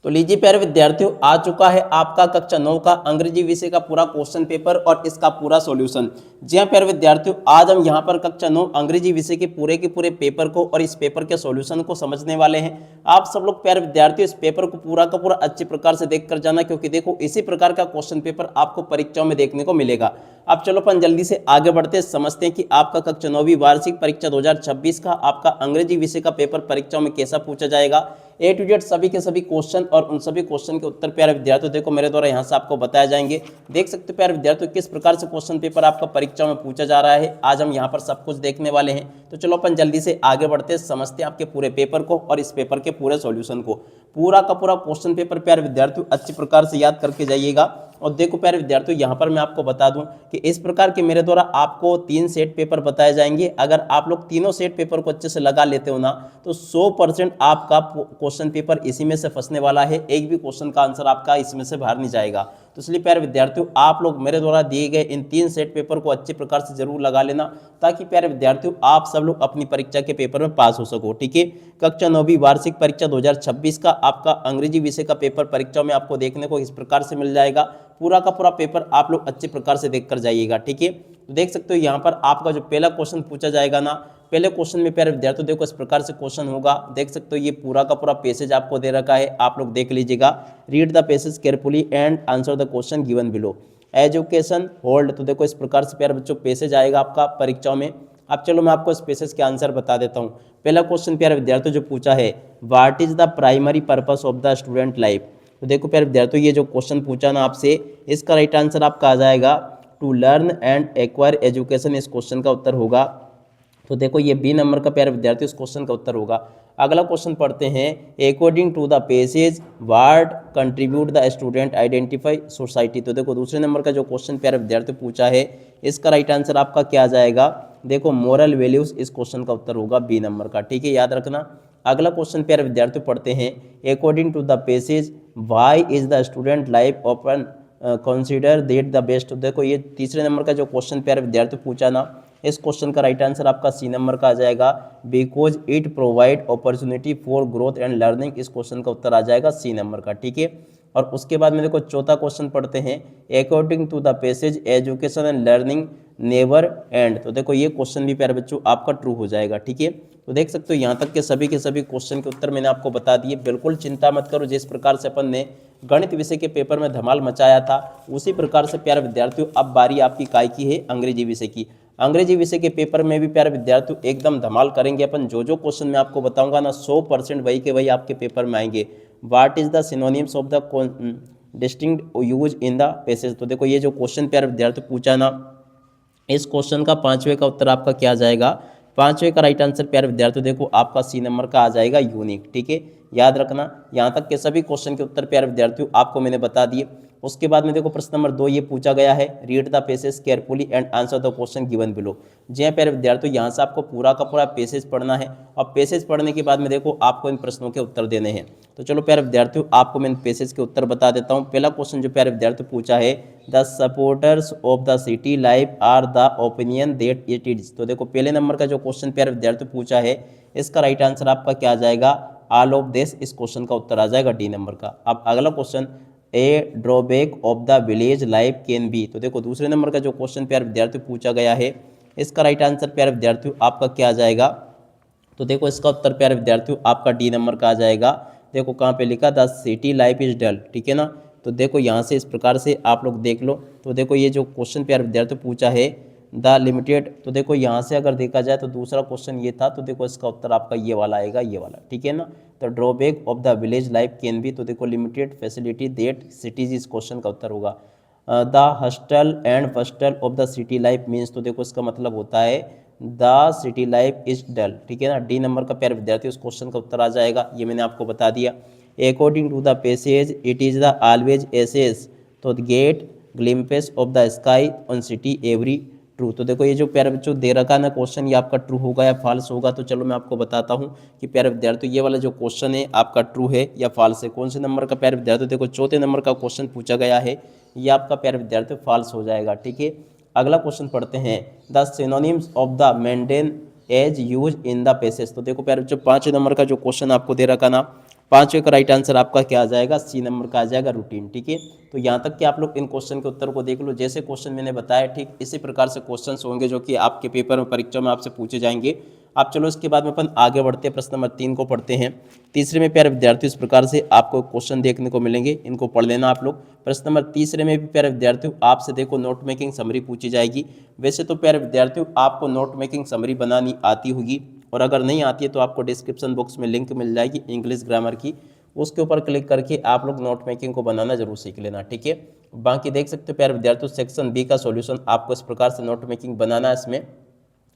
तो लीजिए प्यारे विद्यार्थियों, आ चुका है आपका कक्षा 9 का अंग्रेजी विषय का पूरा क्वेश्चन पेपर और इसका पूरा सॉल्यूशन। जी हाँ प्यारे विद्यार्थियों, आज हम यहाँ पर कक्षा 9 अंग्रेजी विषय के पूरे पेपर को और इस पेपर के सॉल्यूशन को समझने वाले हैं। आप सब लोग प्यारे विद्यार्थियों इस पेपर को पूरा का पूरा अच्छे प्रकार से देख कर जाना, क्योंकि देखो इसी प्रकार का क्वेश्चन पेपर आपको परीक्षाओं में देखने को मिलेगा। अब चलो अपन जल्दी से आगे बढ़ते समझते हैं कि आपका कक्षा 9वीं वार्षिक परीक्षा 2026 का आपका अंग्रेजी विषय का पेपर परीक्षाओं में कैसा पूछा जाएगा। ए टू जेड सभी के सभी क्वेश्चन और उन सभी क्वेश्चन के उत्तर प्यारे विद्यार्थियों देखो मेरे द्वारा यहाँ से आपको बताए जाएंगे। देख सकते हो प्यारे विद्यार्थियों किस प्रकार से क्वेश्चन पेपर आपका परीक्षा में पूछा जा रहा है। आज हम यहाँ पर सब कुछ देखने वाले हैं। तो चलो अपन जल्दी से आगे बढ़ते समझते हैं आपके पूरे पेपर को और इस पेपर के पूरे सॉल्यूशन को। पूरा का पूरा क्वेश्चन पेपर प्यारे विद्यार्थियों अच्छी प्रकार से याद करके जाइएगा। और देखो प्यारे विद्यार्थियों, यहाँ पर मैं आपको बता दूं कि इस प्रकार के मेरे द्वारा आपको 3 सेट पेपर बताए जाएंगे। अगर आप लोग तीनों सेट पेपर को अच्छे से लगा लेते हो ना, तो 100% आपका क्वेश्चन पेपर इसी में से फंसने वाला है। एक भी क्वेश्चन का आंसर आपका इसमें से बाहर नहीं जाएगा। तो इसलिए प्यारे विद्यार्थियों, आप लोग मेरे द्वारा दिए गए इन 3 सेट पेपर को अच्छे प्रकार से जरूर लगा लेना, ताकि प्यारे विद्यार्थियों आप सब लोग अपनी परीक्षा के पेपर में पास हो सको। ठीक है, कक्षा 9वीं वार्षिक परीक्षा 2026 का आपका अंग्रेजी विषय का पेपर परीक्षा में आपको देखने को इस प्रकार से मिल जाएगा। पूरा का पूरा पेपर आप लोग अच्छे प्रकार से देख कर जाइएगा। ठीक है, तो देख सकते हो यहाँ पर आपका जो पहला क्वेश्चन पूछा जाएगा ना, पहले क्वेश्चन में प्यारे विद्यार्थियों देखो इस प्रकार से क्वेश्चन होगा। देख सकते हो ये पूरा का पूरा पैसेज आपको दे रखा है, आप लोग देख लीजिएगा। Read the passage carefully and answer the question given below. Education hold, तो देखो इस प्रकार से प्यारे बच्चों पैसेज आएगा आपका परीक्षाओं में। अब चलो मैं आपको इस पैसेज के आंसर बता देता हूँ। पहला क्वेश्चन प्यारे विद्यार्थियों जो पूछा है, what is the primary purpose of the student life. तो देखो प्यारे विद्यार्थियों ये जो क्वेश्चन पूछा ना आपसे, इसका राइट आंसर आपका आ जाएगा to learn and acquire education. इस क्वेश्चन का उत्तर होगा। तो देखो ये बी नंबर का प्यारे विद्यार्थी इस क्वेश्चन का उत्तर होगा। अगला क्वेश्चन पढ़ते हैं, according to the passage what contribute the student identify society. तो देखो दूसरे नंबर का जो क्वेश्चन प्यारे विद्यार्थी पूछा है, इसका राइट आंसर आपका क्या आ जाएगा। देखो मोरल वैल्यूज, इस क्वेश्चन का उत्तर होगा बी नंबर का। ठीक है, याद रखना। अगला क्वेश्चन प्यारे विद्यार्थी पढ़ते हैं, according to the passage why is the student life open consider that the best. देखो ये तीसरे नंबर का जो क्वेश्चन प्यारे विद्यार्थी पूछा ना, इस क्वेश्चन का राइट आंसर आपका सी नंबर का आ जाएगा, because it provide opportunity for growth and learning. इस क्वेश्चन का उत्तर आ जाएगा सी नंबर का। ठीक है, और उसके बाद में देखो चौथा क्वेश्चन पढ़ते हैं, according to the passage education and learning never end. तो देखो ये क्वेश्चन भी प्यारे बच्चों आपका ट्रू हो जाएगा। ठीक है, तो देख सकते हो यहाँ तक के सभी क्वेश्चन के उत्तर मैंने आपको बता दिए। बिल्कुल चिंता मत करो, जिस प्रकार से अपन ने गणित विषय के पेपर में धमाल मचाया था, उसी प्रकार से प्यारे विद्यार्थियों अब बारी आपकी काय की है अंग्रेजी विषय की। अंग्रेजी विषय के पेपर में भी प्यारे विद्यार्थियों एकदम धमाल करेंगे अपन। जो जो क्वेश्चन मैं आपको बताऊंगा ना, 100% वही के वही आपके पेपर में आएंगे। What is the synonyms of the distinct use in the passage. तो देखो ये जो क्वेश्चन प्यारे विद्यार्थियों पूछा ना, इस क्वेश्चन का 5वें का उत्तर आपका क्या आ जाएगा। 5वें का राइट आंसर प्यारे विद्यार्थियों देखो आपका सी नंबर का आ जाएगा, यूनिक। ठीक है, याद रखना। यहाँ तक के सभी क्वेश्चन के उत्तर प्यारे विद्यार्थियों आपको मैंने बता दिए। उसके बाद में देखो प्रश्न नंबर 2 ये पूछा गया है, read the passage carefully and answer the question given below. जी हाँ प्यारे विद्यार्थियों, यहाँ से आपको पूरा का पूरा पैसेज पढ़ना है और पैसेज पढ़ने के बाद में देखो आपको इन प्रश्नों के उत्तर देने हैं। तो चलो प्यारे विद्यार्थियों आपको मैं इन पैसेज के उत्तर बता देता हूँ। पहला क्वेश्चन जो प्यारे विद्यार्थियों पूछा है, the supporters of the city life are the opinion that it is. तो देखो पहले नंबर का जो क्वेश्चन प्यारे विद्यार्थियों पूछा है, इसका राइट आंसर आपका क्या आ जाएगा, ऑल ऑफ दिस। इस क्वेश्चन का उत्तर आ जाएगा डी नंबर का। अब अगला question, A drawback of the village life can be. तो देखो दूसरे नंबर का जो क्वेश्चन प्यारे विद्यार्थियों पूछा गया है, इसका राइट आंसर प्यारे विद्यार्थियों आपका क्या आ जाएगा। तो देखो इसका उत्तर प्यारे विद्यार्थियों आपका डी नंबर का आ जाएगा। देखो कहाँ पे लिखा, the city life is dull. ठीक है ना, तो देखो यहाँ से इस प्रकार से आप लोग देख लो। तो देखो ये जो क्वेश्चन प्यारे विद्यार्थियों पूछा है, द लिमिटेड। तो देखो यहाँ से अगर देखा जाए तो दूसरा क्वेश्चन ये था, तो देखो इसका उत्तर आपका ये वाला आएगा, ये वाला। ठीक है ना, तो drawback of the village life can be. तो देखो लिमिटेड फैसिलिटी दैट सिटीज, इस क्वेश्चन का उत्तर होगा। The hustle and bustle of the city life means. तो देखो इसका मतलब होता है the city life is dull. ठीक है ना, डी नंबर का प्यारे विद्यार्थी उस क्वेश्चन का उत्तर आ जाएगा। ये मैंने आपको बता दिया। According to the passage it is the always access to get glimpse of the sky on city every true. तो देखो ये जो प्यारे बच्चों दे रखा है ना क्वेश्चन, ये आपका ट्रू होगा या फॉल्स होगा। तो चलो मैं आपको बताता हूँ कि प्यारे विद्यार्थी ये वाला जो क्वेश्चन है आपका ट्रू है या फॉल्स है। कौन से नंबर का प्यारे विद्यार्थी, देखो चौथे नंबर का क्वेश्चन पूछा गया है, ये आपका प्यारे विद्यार्थी फॉल्स हो जाएगा। ठीक है, अगला क्वेश्चन पढ़ते हैं, the synonyms of the maintain as use in the passage. तो देखो प्यारे बच्चों 5 नंबर का जो क्वेश्चन आपको दे रखा ना, पांचवे का राइट आंसर आपका क्या आ जाएगा, सी नंबर का आ जाएगा रूटीन। ठीक है, तो यहाँ तक कि आप लोग इन क्वेश्चन के उत्तर को देख लो। जैसे क्वेश्चन मैंने बताया ठीक इसी प्रकार से क्वेश्चंस होंगे जो कि आपके पेपर में परीक्षा में आपसे पूछे जाएंगे। आप चलो इसके बाद में अपन आगे बढ़ते हैं, प्रश्न नंबर 3 को पढ़ते हैं। तीसरे में प्यारे विद्यार्थियों इस प्रकार से आपको क्वेश्चन देखने को मिलेंगे, इनको पढ़ लेना आप लोग। प्रश्न नंबर तीसरे में भी प्यारे विद्यार्थियों आपसे देखो नोट मेकिंग समरी पूछी जाएगी। वैसे तो प्यारे विद्यार्थियों आपको नोट मेकिंग समरी बनानी आती होगी, और अगर नहीं आती है तो आपको डिस्क्रिप्शन बॉक्स में लिंक मिल जाएगी इंग्लिश ग्रामर की, उसके ऊपर क्लिक करके आप लोग नोट मेकिंग को बनाना जरूर सीख लेना। ठीक है, बाकी देख सकते हो प्यारे विद्यार्थियों सेक्शन बी का सॉल्यूशन आपको इस प्रकार से नोट मेकिंग बनाना है इसमें।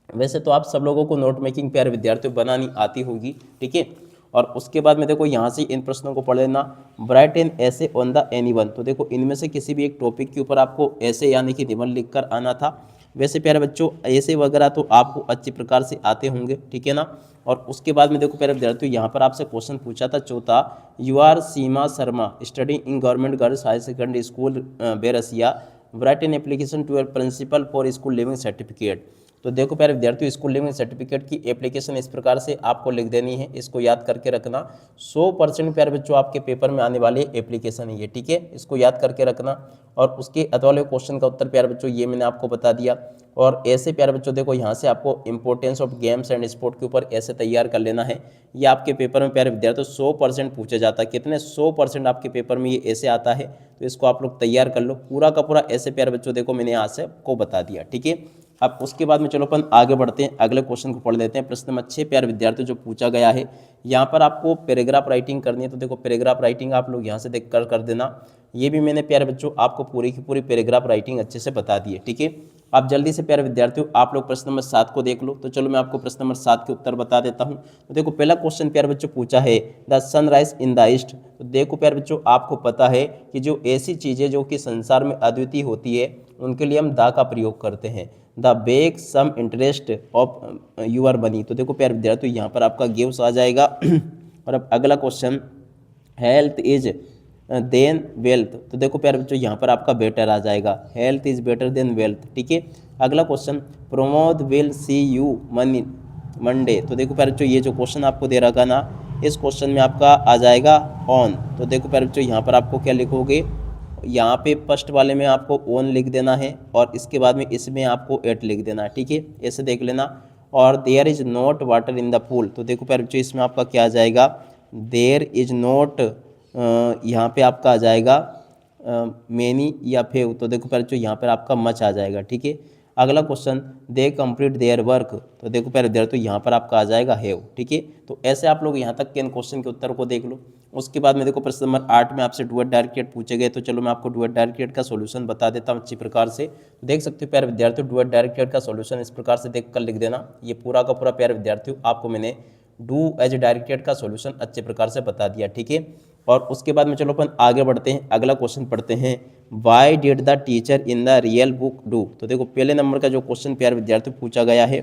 वैसे तो आप सब लोगों को नोट मेकिंग प्यारे विद्यार्थियों बनानी आती होगी। ठीक है, और उसके बाद में देखो यहाँ से इन प्रश्नों को पढ़ लेना। राइट एन ऐसे ऑन द एनीवन, तो देखो इनमें से किसी भी एक टॉपिक के ऊपर आपको ऐसे यानी कि निबंध लिखकर आना था। वैसे प्यारे बच्चों ऐसे वगैरह तो आपको अच्छी प्रकार से आते होंगे। ठीक है ना, और उसके बाद में देखो प्यारे विद्यार्थियों यहाँ पर आपसे क्वेश्चन पूछा था चौथा, you are Seema Sharma study in government girls higher secondary school Berasia, write an application to your principal for school leaving certificate. तो देखो प्यारे विद्यार्थियों स्कूल लिविंग सर्टिफिकेट की एप्लीकेशन इस प्रकार से आपको लिख देनी है, इसको याद करके रखना। 100% प्यारे बच्चों आपके पेपर में आने वाली एप्लीकेशन है ये। ठीक है, इसको याद करके रखना। और उसके अतवाले क्वेश्चन का उत्तर प्यारे बच्चों ये मैंने आपको बता दिया। और ऐसे प्यारे बच्चों देखो यहाँ से आपको importance of games and sport के ऊपर ऐसे तैयार कर लेना है। ये आपके पेपर में प्यारे विद्यार्थियों 100% पूछा जाता है। कितने 100% आपके पेपर में ये ऐसे आता है, तो इसको आप लोग तैयार कर लो पूरा का पूरा ऐसे प्यारे बच्चों। देखो मैंने यहाँ से आपको बता दिया। ठीक है, अब उसके बाद में चलो अपन आगे बढ़ते हैं, अगले क्वेश्चन को पढ़ लेते हैं। प्रश्न नंबर 6 प्यारे विद्यार्थियों जो पूछा गया है, यहाँ पर आपको पैराग्राफ राइटिंग करनी है। तो देखो पैराग्राफ राइटिंग आप लोग यहाँ से देख कर देना। ये भी मैंने प्यारे बच्चों आपको पूरी की पूरी पैराग्राफ राइटिंग अच्छे से बता दी है। ठीक है, आप जल्दी से प्यारे विद्यार्थियों आप लोग प्रश्न नंबर 7 को देख लो। तो चलो मैं आपको प्रश्न नंबर 7 के उत्तर बता देता हूँ। तो देखो पहला क्वेश्चन प्यारे बच्चों पूछा है the sunrise in the east. तो देखो प्यारे बच्चों आपको पता है कि जो ऐसी चीज़ें जो कि संसार में अद्वितीय होती है उनके लिए हम द का प्रयोग करते हैं। The back some interest of your money. तो देखो प्यारे विद्यार्थियों यहाँ पर आपका गिव्स आ जाएगा। और अब अगला question, health is than wealth. तो देखो प्यारे बच्चों यहाँ पर आपका बेटर आ जाएगा, health is better than wealth. ठीक है, अगला question, Pramod will see you money Monday. तो देखो प्यारे बच्चों ये जो क्वेश्चन आपको दे रखा ना, इस क्वेश्चन में आपका आ जाएगा ऑन। तो देखो प्यारे बच्चों यहाँ पर आपको क्या लिखोगे, यहाँ पे फर्स्ट वाले में आपको ऑन लिख देना है और इसके बाद में इसमें आपको एट लिख देना है। ठीक है, ऐसे देख लेना। और there is not water in the pool. तो देखो प्यारे बच्चों इसमें आपका क्या आ जाएगा, देयर इज नॉट, यहाँ पे आपका आ जाएगा मैनी या फेव। तो देखो प्यारे बच्चों यहाँ पर आपका मच आ जाएगा। ठीक है, अगला question, they complete their work. तो देखो प्यारे विद्यार्थियों यहाँ पर आपका आ जाएगा हैव। ठीक है, तो ऐसे आप लोग यहाँ तक के इन क्वेश्चन के उत्तर को देख लो। उसके बाद में देखो प्रश्न नंबर 8 में आपसे डुअट डायरेक्टेड पूछे गए। तो चलो मैं आपको डुअट डायरेक्टेड का सॉल्यूशन बता देता हूँ अच्छी प्रकार से। तो देख सकते हो प्यारे विद्यार्थियों डुअट डायरेक्टेड का सॉल्यूशन इस प्रकार से देख कर लिख देना। ये पूरा का पूरा प्यारे विद्यार्थियों आपको मैंने डू एज डायरेक्टेड का सॉल्यूशन अच्छे प्रकार से बता दिया। ठीक है, और उसके बाद में चलो अपन आगे बढ़ते हैं, अगला क्वेश्चन पढ़ते हैं, why did the teacher in the real book do. तो देखो पहले नंबर का जो क्वेश्चन प्यारे विद्यार्थियों पूछा गया है,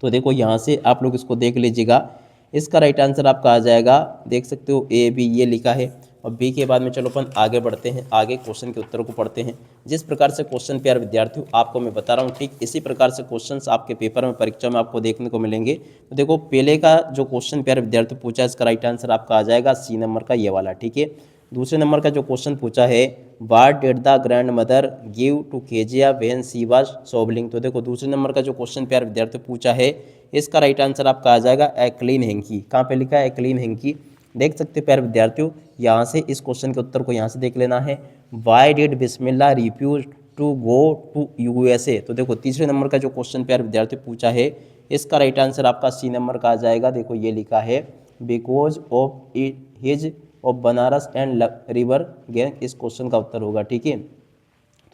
तो देखो यहाँ से आप लोग इसको देख लीजिएगा। इसका राइट आंसर आपका आ जाएगा, देख सकते हो ए बी ये लिखा है। और बी के बाद में चलो अपन आगे बढ़ते हैं, आगे क्वेश्चन के उत्तर को पढ़ते हैं। जिस प्रकार से क्वेश्चन प्यारे विद्यार्थियों आपको मैं बता रहा हूँ ठीक इसी प्रकार से क्वेश्चंस आपके पेपर में परीक्षा में आपको देखने को मिलेंगे। तो देखो पहले का जो क्वेश्चन प्यारे विद्यार्थियों पूछा इसका राइट आंसर आपका आ जाएगा सी नंबर का ये वाला। ठीक है, दूसरे नंबर का जो क्वेश्चन पूछा है, what did the grandmother give to Kezia when she was sobbing. तो देखो दूसरे नंबर का जो क्वेश्चन प्यारे विद्यार्थियों पूछा है इसका राइट आंसर आपका आ जाएगा ए क्लीन हैंकी। कहाँ पे लिखा है, ए क्लीन हैंकी। देख सकते हैं प्यारे विद्यार्थियों यहाँ से इस क्वेश्चन के उत्तर को यहाँ से देख लेना है, why did Bismillah refuse to go to USA. तो देखो तीसरे नंबर का जो क्वेश्चन प्यारे विद्यार्थियों पूछा है इसका राइट आंसर आपका सी नंबर का आ जाएगा। देखो ये लिखा है, because of his of Banaras and river gang, इस क्वेश्चन का उत्तर होगा। ठीक है,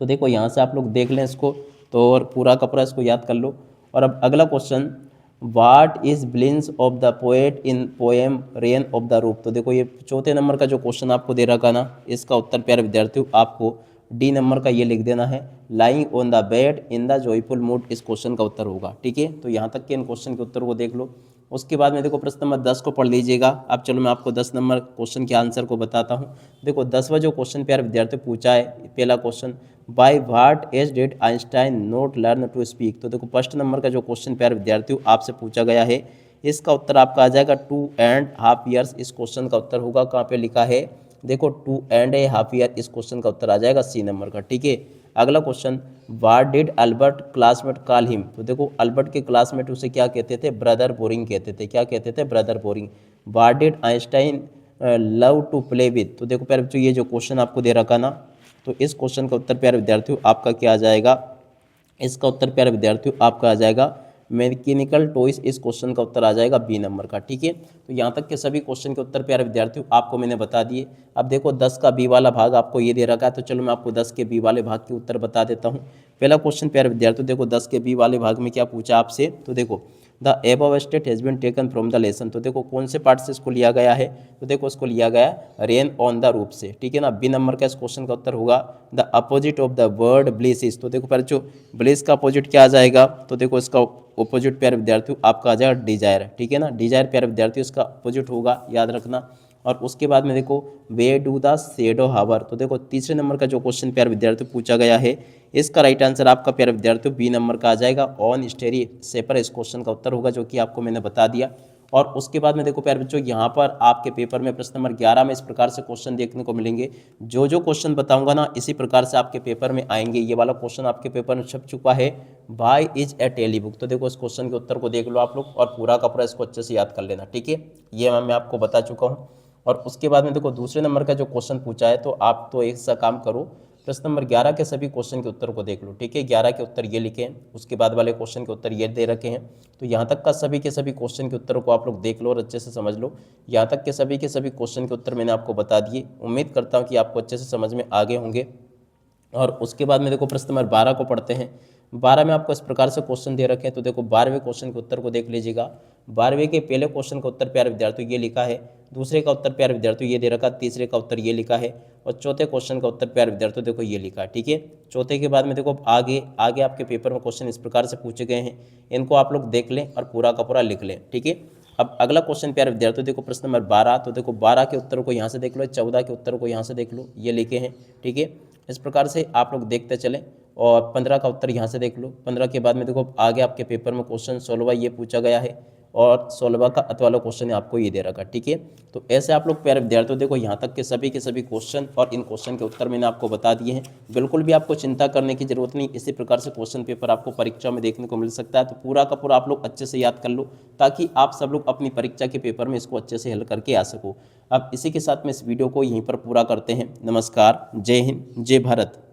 तो देखो यहाँ से आप लोग देख लें इसको, तो और पूरा का पूरा इसको याद कर लो। और अब अगला question, what is bliss of the poet in poem rain of the roof. तो देखो ये चौथे नंबर का जो क्वेश्चन आपको दे रखा ना, इसका उत्तर प्यारे विद्यार्थियों आपको डी नंबर का ये लिख देना है, lying on the bed in the joyful mood, इस क्वेश्चन का उत्तर होगा। ठीक है, तो यहाँ तक के इन क्वेश्चन के उत्तर को देख लो। उसके बाद में देखो प्रश्न नंबर 10 को पढ़ लीजिएगा। अब चलो मैं आपको 10 नंबर क्वेश्चन के आंसर को बताता हूँ। देखो 10वां जो क्वेश्चन प्यारे विद्यार्थियों पूछा है, पहला question, by what age did Einstein not learn to speak. तो देखो फर्स्ट नंबर का जो क्वेश्चन प्यारे विद्यार्थियों आपसे पूछा गया है इसका उत्तर आपका आ जाएगा 2.5 ईयर्स। इस क्वेश्चन का उत्तर होगा, कहाँ पे लिखा है, देखो 2.5 ईयर, इस क्वेश्चन का उत्तर आ जाएगा सी नंबर का। ठीक है, अगला question, what did Albert classmate call him. तो देखो अल्बर्ट के क्लासमेट उसे क्या कहते थे, ब्रदर बोरिंग कहते थे। क्या कहते थे, brother boring. What did Einstein love to play with. तो देखो प्यारे बच्चों, ये जो क्वेश्चन आपको दे रखा ना, तो इस क्वेश्चन का उत्तर प्यारे विद्यार्थियों आपका क्या आ जाएगा, इसका उत्तर प्यारे विद्यार्थियों आपका आ जाएगा मैकेनिकल टॉयज। इस क्वेश्चन का उत्तर आ जाएगा बी नंबर का। ठीक है, तो यहाँ तक के सभी क्वेश्चन के उत्तर प्यारे विद्यार्थियों आपको मैंने बता दिए। अब देखो 10 का बी वाला भाग आपको ये दे रखा है, तो चलो मैं आपको 10 के बी वाले भाग के उत्तर बता देता हूँ। पहला क्वेश्चन प्यारे विद्यार्थियों, देखो 10 के बी वाले भाग में क्या पूछा आपसे, तो देखो the above state has been taken from the lesson. तो देखो कौन से पार्ट से इसको लिया गया है, तो देखो इसको लिया गया रेन ऑन द रूफ से। ठीक है ना, बी नंबर का इस क्वेश्चन का उत्तर होगा the opposite of the word bliss is. तो देखो पहले जो ब्लिस का अपोजिट क्या आ जाएगा, तो देखो इसका अपोजिट प्यारे विद्यार्थियों आपका आ जाएगा डिजायर। ठीक है ना, डिजायर प्यारे विद्यार्थियों इसका अपोजिट होगा, याद रखना। और उसके बाद में देखो वे डू द शेडो हावर। तो देखो तीसरे नंबर का जो क्वेश्चन प्यारे विद्यार्थियों पूछा गया है, इसका राइट आंसर आपका प्यारे विद्यार्थियों बी नंबर का आ जाएगा ऑन स्टेरी सेपर। इस क्वेश्चन का उत्तर होगा, जो कि आपको मैंने बता दिया। और उसके बाद में देखो प्यारे बच्चों, यहाँ पर आपके पेपर में प्रश्न नंबर 11 में इस प्रकार से क्वेश्चन देखने को मिलेंगे। जो जो क्वेश्चन बताऊंगा ना, इसी प्रकार से आपके पेपर में आएंगे। ये वाला क्वेश्चन आपके पेपर में छप चुका है, by is a telly book. तो देखो इस क्वेश्चन के उत्तर को देख लो आप लोग, और पूरा का पूरा इसको अच्छे से याद कर लेना। ठीक है, ये मैं आपको बता चुका हूँ। और उसके बाद में देखो दूसरे नंबर का जो क्वेश्चन पूछा है, तो आप तो एक सा काम करो, प्रश्न नंबर 11 के सभी क्वेश्चन के उत्तर को देख लो। ठीक है, 11 के उत्तर ये लिखे हैं, उसके बाद वाले क्वेश्चन के उत्तर ये दे रखे हैं। तो यहाँ तक का सभी के सभी क्वेश्चन के उत्तरों को आप लोग देख लो और अच्छे से समझ लो। यहाँ तक के सभी क्वेश्चन के उत्तर मैंने आपको बता दिए। उम्मीद करता हूँ कि आपको अच्छे से समझ में आ गए होंगे। और उसके बाद में देखो प्रश्न नंबर 12 को पढ़ते हैं। 12 में आपको इस प्रकार से क्वेश्चन दे रखे हैं, तो देखो 12वें क्वेश्चन के उत्तर को देख लीजिएगा। 12वें के पहले क्वेश्चन का उत्तर प्यारे विद्यार्थियों ये लिखा है, दूसरे का उत्तर प्यारे विद्यार्थियों ये दे रखा, तीसरे का उत्तर ये लिखा है, और चौथे क्वेश्चन का उत्तर प्यारे विद्यार्थियों देखो ये लिखा है। ठीक है, चौथे के बाद में देखो आगे आगे आपके पेपर में क्वेश्चन इस प्रकार से पूछे गए हैं, इनको आप लोग देख लें और पूरा का पूरा लिख लें। ठीक है, अब अगला क्वेश्चन प्यारे विद्यार्थियों देखो प्रश्न नंबर 12। तो देखो 12 के उत्तर को यहाँ से देख लो, 14 के उत्तर को यहाँ से देख लो, ये लिखे हैं। ठीक है, इस प्रकार से आप लोग देखते चलें। और 15 का उत्तर यहाँ से देख लो। 15 के बाद में देखो आगे आपके पेपर में क्वेश्चन 16वां ये पूछा गया है, और 16वां का अत वाला क्वेश्चन आपको ये दे रखा। ठीक है, तो ऐसे आप लोग प्यारे विद्यार्थियों देखो यहाँ तक के सभी क्वेश्चन और इन क्वेश्चन के उत्तर मैंने आपको बता दिए हैं। बिल्कुल भी आपको चिंता करने की जरूरत नहीं, इसी प्रकार से क्वेश्चन पेपर आपको परीक्षा में देखने को मिल सकता है। तो पूरा का पूरा आप लोग अच्छे से याद कर लो, ताकि आप सब लोग अपनी परीक्षा के पेपर में इसको अच्छे से हल करके आ सको। अब इसी के साथ में इस वीडियो को यहीं पर पूरा करते हैं। नमस्कार, जय हिंद, जय भारत।